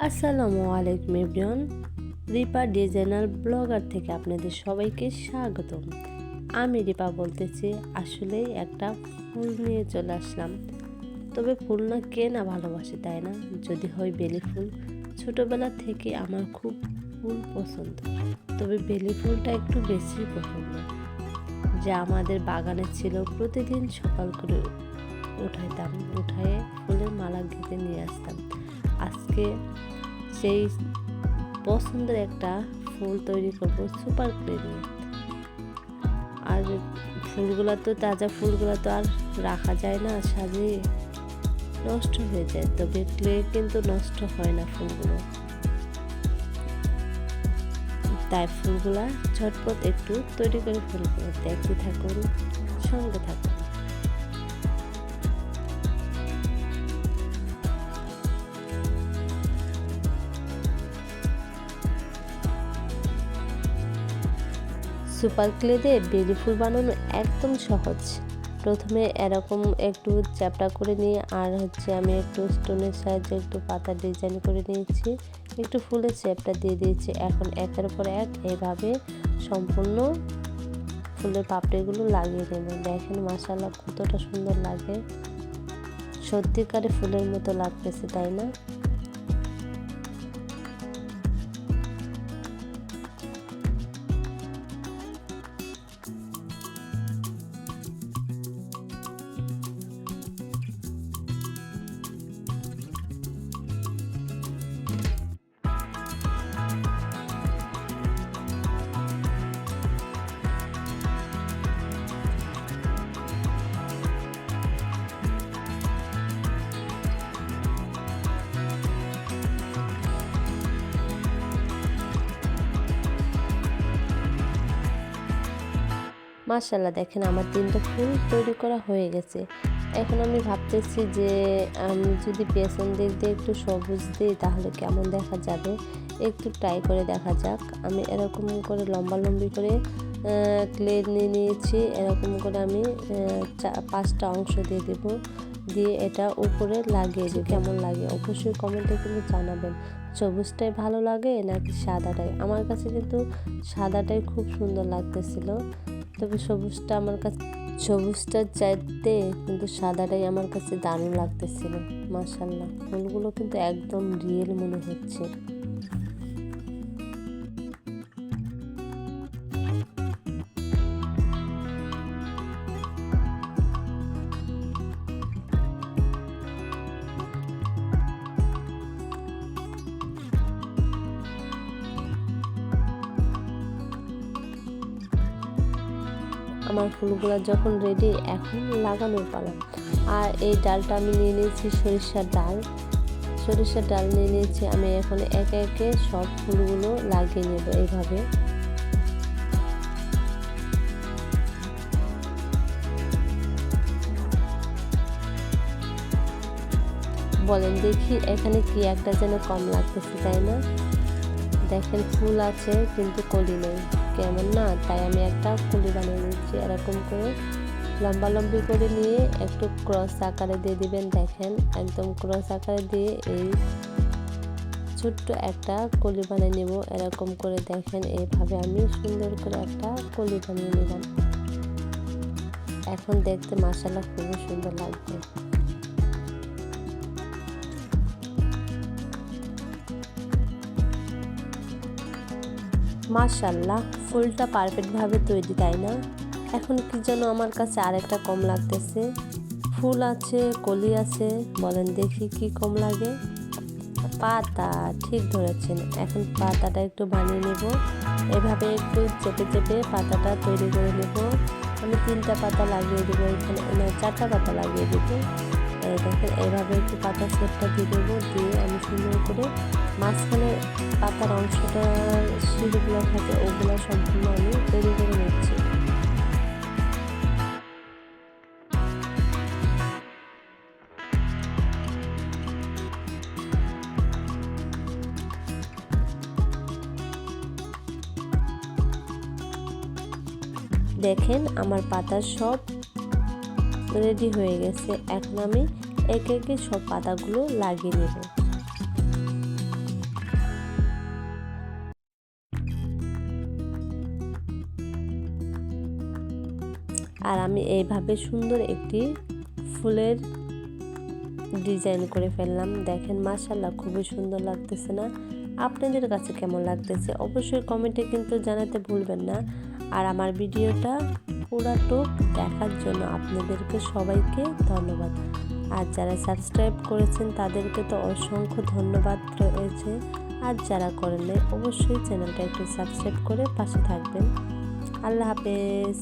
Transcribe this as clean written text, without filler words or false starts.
আসসালামু আলাইকুম everyone, Ripa designer blogger থেকে আপনাদের সবাইকে স্বাগতম। আমি রিপা বলতেছি। আসলে একটা ফুল নিয়ে চলে আসলাম। তবে ফুল না কে না ভালোবাসে, তাই না? যদি হয় বেলি ফুল। ছোটবেলা থেকে আমার খুব ফুল পছন্দ, তবে বেলি ফুলটা একটু বেশি পছন্দ। যা আমাদের বাগানে ছিল, প্রতিদিন সকাল করে উঠায়ে ফুলের মালা গেঁথে নিয়ে আসতাম। আজকে সেই পছন্দের একটা ফুল তৈরি করব সুপার ক্লে দিয়ে। আর ফুলগুলা তো তাজা ফুলগুলা তো আর রাখা যায় না, সাজিয়ে নষ্ট হয়ে যায়। তবে ক্লে কিন্তু নষ্ট হয় না ফুলগুলো, তাই ফুলগুলা ঝটপট একটু তৈরি করে ফেলবো। দেখতে থাকুন, সঙ্গে থাকুন। সুপার ক্লে দিয়ে বেলি ফুল বানানো একদম সহজ। প্রথমে এরকম একটু চ্যাপটা করে নিয়ে আমি একটু স্টোনের সাহায্যে একটু পাতা ডিজাইন করে নিয়েছি, একটু ফুলের শেপটা দিয়ে দিয়েছি। এখন একের পর এক এইভাবে সম্পূর্ণ ফুলের পাপড়িগুলো লাগিয়ে নেব। দেখেন মাশাআল্লাহ কতটা সুন্দর লাগে, সত্যিকারে ফুলের মতো লাগতেছে, তাই না? মাশাআল্লাহ দেখেন আমার 3টা ফুল তৈরি করা হয়ে গেছে। এখন আমি ভাবতেছি যে আমি যদি পেছন দিক দিয়ে একটু সবুজ দিই তাহলে কেমন দেখা যাবে, একটু ট্রাই করে দেখা যাক। আমি এরকম করে লম্বি করে ক্লে নিয়ে নিয়েছি। এরকম করে আমি 5টা অংশ দিয়ে দেব, দিয়ে এটা উপরে লাগিয়ে দিই। কেমন লাগে অবশ্যই কমেন্টে কিন্তু জানাবেন। সবুজটাই ভালো লাগে নাকি সাদাটাই? আমার কাছে কিন্তু সাদাটাই খুব সুন্দর লাগতেছিল, তবে সবুজটার চাইতে কিন্তু সাদাটাই আমার কাছে দারুণ লাগতেছিল। মাশাআল্লাহ ফুলগুলো কিন্তু একদম রিয়েল মনে হচ্ছে। আমার ফুলগুলো যখন রেডি, এখন লাগানোর পালা। আর এই ডালটা আমি নিয়ে নিয়েছি সরিষার ডাল নিয়ে নিয়েছি। আমি এখন একে একে সব ফুলগুলো লাগিয়ে নেব এইভাবে। বলেন দেখি এখানে কি একটা যেন কম লাগতেছে, তাই না? দেখেন ফুল আছে কিন্তু কলি নেই, কেমন না? তাই আমি একটা কলি বানিয়ে নিচ্ছি। এরকম করে লম্বি করে নিয়ে একটু ক্রস আকারে দিয়ে দিবেন। দেখেন একদম ক্রস আকারে দিয়ে এই ছোট্ট একটা কলি বানিয়ে নেব। এরকম করে দেখেন এইভাবে আমি সুন্দর করে একটা কলি বানিয়ে নিলাম। এখন দেখতে মাশাআল্লাহ খুবই সুন্দর লাগবে। মাশাআল্লাহ ফুলটা পারফেক্টভাবে তৈরি, তাই না? এখন কি যেন আমার কাছে আরেকটা কম লাগতেছে। ফুল আছে, কলি আছে, বলেন দেখি কি কম লাগে? পাতা, ঠিক ধরেছেন। এখন পাতাটা একটু বানিয়ে নেব। এভাবে একটু চেপে পাতাটা তৈরি করে নেব। আমি 3টা পাতা লাগিয়ে দেবো, এখানে 4টা পাতা লাগিয়ে দেবো। দেখেন এইভাবে একটু পাতা সেটটা দিয়ে দেবো, দিয়ে আমি সুন্দর করে মাঝখানে পাতার অংশটা শিরগুলো থাকে ওগুলো সম্পূর্ণ আমি তৈরি করে নিচ্ছি। দেখেন আমার পাতা সব রেডি হয়ে গেছে। এখন আমি একে একে সব পাতাগুলো লাগিয়ে নেব। আর আমি এইভাবে সুন্দর একটি ফুলের ডিজাইন করে ফেললাম। দেখেন মাশাআল্লাহ খুবই সুন্দর লাগতেছে না? আপনাদের কাছে কেমন লাগতেছে অবশ্যই কমেন্টে কিন্তু জানাতে ভুলবেন না। আর আমার ভিডিওটা পুরাটুক দেখার জন্য আপনাদেরকে সবাইকে ধন্যবাদ। আর যারা সাবস্ক্রাইব করেছেন তাদেরকে তো অসংখ্য ধন্যবাদ রয়েছে। আর যারা করেন নাই অবশ্যই চ্যানেলটা একটু সাবস্ক্রাইব করে পাশে থাকবেন। আল্লাহ হাফেজ।